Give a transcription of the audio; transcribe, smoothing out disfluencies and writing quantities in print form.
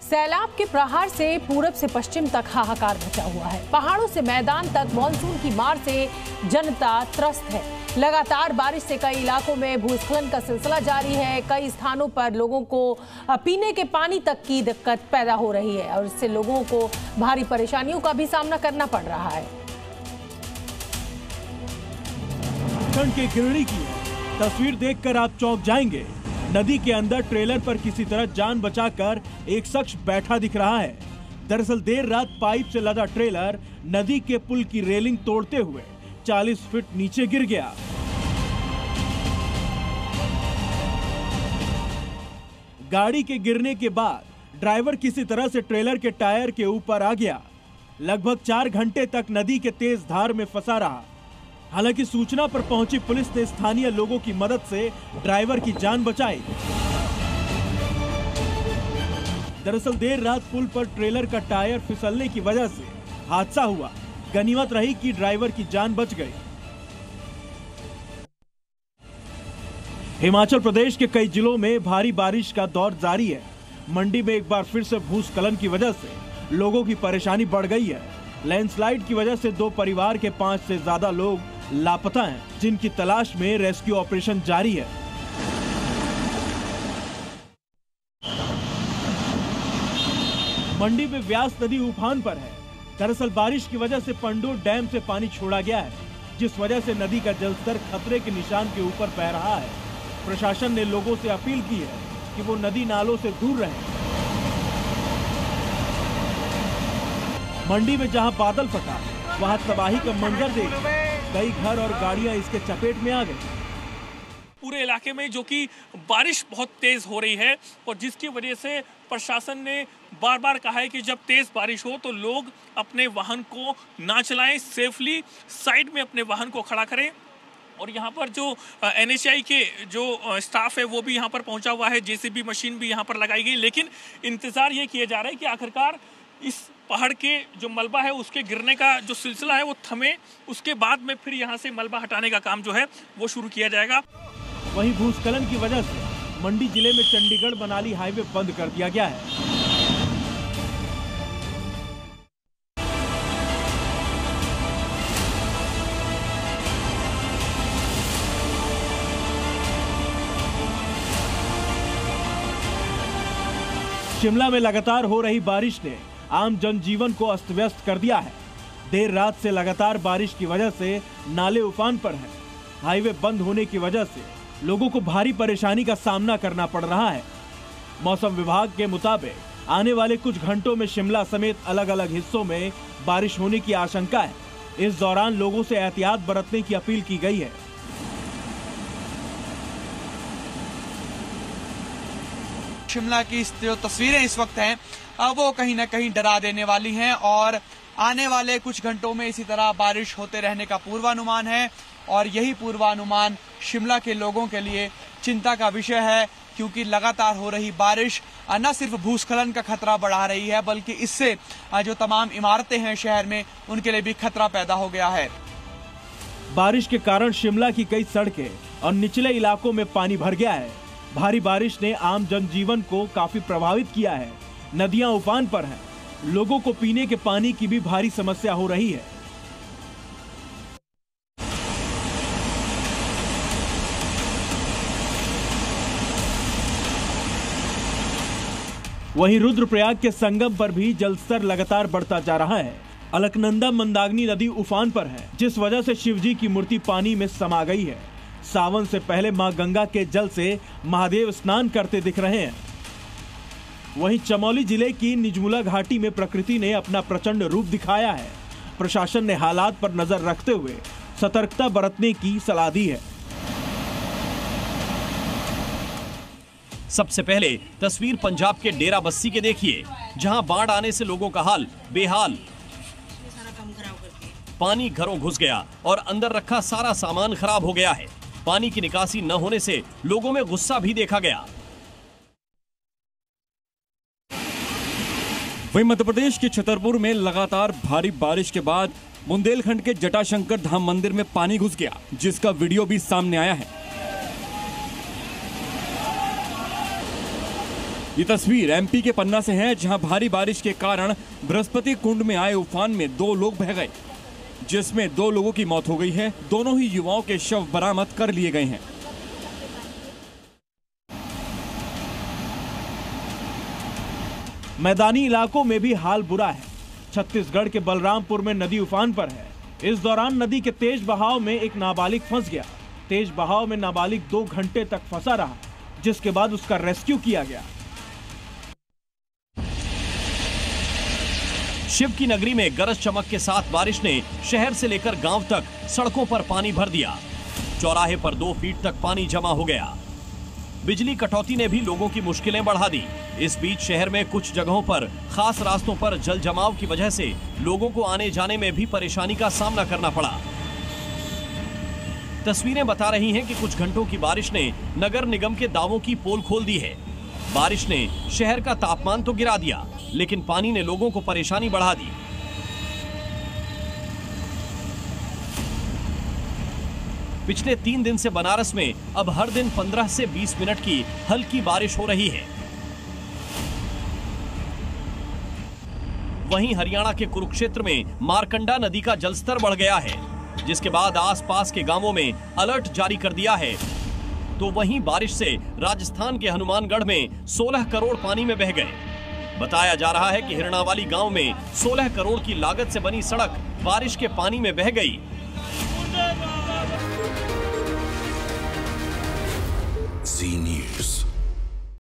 सैलाब के प्रहार से पूरब से पश्चिम तक हाहाकार मचा हुआ है। पहाड़ों से मैदान तक मानसून की मार से जनता त्रस्त है। लगातार बारिश से कई इलाकों में भूस्खलन का सिलसिला जारी है। कई स्थानों पर लोगों को पीने के पानी तक की दिक्कत पैदा हो रही है और इससे लोगों को भारी परेशानियों का भी सामना करना पड़ रहा है। के गिरणी की तस्वीर देखकर आप चौंक जाएंगे। नदी के अंदर ट्रेलर पर किसी तरह जान बचाकर एक शख्स बैठा दिख रहा है। दरअसल देर रात पाइप से लदा ट्रेलर नदी के पुल की रेलिंग तोड़ते हुए 40 फीट नीचे गिर गया। गाड़ी के गिरने के बाद ड्राइवर किसी तरह से ट्रेलर के टायर के ऊपर आ गया। लगभग 4 घंटे तक नदी के तेज धार में फंसा रहा। हालांकि सूचना पर पहुंची पुलिस ने स्थानीय लोगों की मदद से ड्राइवर की जान बचाई। दरअसल देर रात पुल पर ट्रेलर का टायर फिसलने की वजह से हादसा हुआ। गनीमत रही कि ड्राइवर की जान बच गई। हिमाचल प्रदेश के कई जिलों में भारी बारिश का दौर जारी है। मंडी में एक बार फिर से भूस्खलन की वजह से लोगों की परेशानी बढ़ गई है। लैंडस्लाइड की वजह से 2 परिवार के 5 से ज्यादा लोग लापता हैं, जिनकी तलाश में रेस्क्यू ऑपरेशन जारी है। मंडी में व्यास नदी उफान पर है। दरअसल बारिश की वजह से पंडोर डैम से पानी छोड़ा गया है, जिस वजह से नदी का जलस्तर खतरे के निशान के ऊपर बह रहा है। प्रशासन ने लोगों से अपील की है कि वो नदी नालों से दूर रहें। मंडी में जहां बादल फटा वहां तबाही का मंजर देख कई घर और गाड़ियां इसके चपेट में आ गई। पूरे इलाके में जो कि बारिश बहुत तेज हो रही है और जिसकी वजह से प्रशासन ने बार बार कहा है कि जब तेज बारिश हो तो लोग अपने वाहन को ना चलाएं, सेफली साइड में अपने वाहन को खड़ा करें। और यहाँ पर जो NHAI के जो स्टाफ है वो भी यहाँ पर पहुँचा हुआ है। JCB मशीन भी यहाँ पर लगाई गई, लेकिन इंतजार ये किया जा रहा है कि आखिरकार इस पहाड़ के जो मलबा है उसके गिरने का जो सिलसिला है वो थमे, उसके बाद में फिर यहाँ से मलबा हटाने का काम जो है वो शुरू किया जाएगा। वहीं भूस्खलन की वजह से मंडी जिले में चंडीगढ़ मनाली हाईवे बंद कर दिया गया है। शिमला में लगातार हो रही बारिश ने आम जनजीवन को अस्त व्यस्त कर दिया है। देर रात से लगातार बारिश की वजह से नाले उफान पर हैं। हाईवे बंद होने की वजह से लोगों को भारी परेशानी का सामना करना पड़ रहा है। मौसम विभाग के मुताबिक आने वाले कुछ घंटों में शिमला समेत अलग अलग हिस्सों में बारिश होने की आशंका है। इस दौरान लोगों से एहतियात बरतने की अपील की गई है। शिमला की जो तस्वीरें इस वक्त हैं वो कहीं ना कहीं डरा देने वाली हैं और आने वाले कुछ घंटों में इसी तरह बारिश होते रहने का पूर्वानुमान है। और यही पूर्वानुमान शिमला के लोगों के लिए चिंता का विषय है, क्योंकि लगातार हो रही बारिश न सिर्फ भूस्खलन का खतरा बढ़ा रही है, बल्कि इससे जो तमाम इमारतें हैं शहर में उनके लिए भी खतरा पैदा हो गया है। बारिश के कारण शिमला की कई सड़कें और निचले इलाकों में पानी भर गया है। भारी बारिश ने आम जनजीवन को काफी प्रभावित किया है। नदियां उफान पर हैं। लोगों को पीने के पानी की भी भारी समस्या हो रही है। वहीं रुद्रप्रयाग के संगम पर भी जलस्तर लगातार बढ़ता जा रहा है। अलकनंदा मंदाकिनी नदी उफान पर है, जिस वजह से शिवजी की मूर्ति पानी में समा गई है। सावन से पहले मां गंगा के जल से महादेव स्नान करते दिख रहे हैं। वहीं चमोली जिले की निजमुला घाटी में प्रकृति ने अपना प्रचंड रूप दिखाया है। प्रशासन ने हालात पर नजर रखते हुए सतर्कता बरतने की सलाह दी है। सबसे पहले तस्वीर पंजाब के डेरा बस्सी के देखिए, जहां बाढ़ आने से लोगों का हाल बेहाल। पानी घरों घुस गया और अंदर रखा सारा सामान खराब हो गया है। पानी की निकासी न होने से लोगों में गुस्सा भी देखा गया। वहीं मध्य प्रदेश के छतरपुर में लगातार भारी बारिश के बाद बुंदेलखंड के जटाशंकर धाम मंदिर में पानी घुस गया, जिसका वीडियो भी सामने आया है। ये तस्वीर एमपी के पन्ना से है, जहां भारी बारिश के कारण बृहस्पति कुंड में आए उफान में 2 लोग बह गए, जिसमें 2 लोगों की मौत हो गई है। दोनों ही युवाओं के शव बरामद कर लिए गए हैं। मैदानी इलाकों में भी हाल बुरा है। छत्तीसगढ़ के बलरामपुर में नदी उफान पर है। इस दौरान नदी के तेज बहाव में एक नाबालिग फंस गया। तेज बहाव में नाबालिग 2 घंटे तक फंसा रहा, जिसके बाद उसका रेस्क्यू किया गया। शिव की नगरी में गरज चमक के साथ बारिश ने शहर से लेकर गांव तक सड़कों पर पानी भर दिया। चौराहे पर 2 फीट तक पानी जमा हो गया। बिजली कटौती ने भी लोगों की मुश्किलें बढ़ा दी। इस बीच शहर में कुछ जगहों पर खास रास्तों पर जल जमाव की वजह से लोगों को आने जाने में भी परेशानी का सामना करना पड़ा। तस्वीरें बता रही हैं कि कुछ घंटों की बारिश ने नगर निगम के दावों की पोल खोल दी है। बारिश ने शहर का तापमान तो गिरा दिया, लेकिन पानी ने लोगों को परेशानी बढ़ा दी। पिछले 3 दिन से बनारस में अब हर दिन 15 से 20 मिनट की हल्की बारिश हो रही है। वहीं हरियाणा के कुरुक्षेत्र में मारकंडा नदी का जलस्तर बढ़ गया है, जिसके बाद आसपास के गांवों में अलर्ट जारी कर दिया है। तो वहीं बारिश से राजस्थान के हनुमानगढ़ में 16 करोड़ पानी में बह गए। बताया जा रहा है कि हिरणावाली गांव में 16 करोड़ की लागत से बनी सड़क बारिश के पानी में बह गई। जी न्यूज़।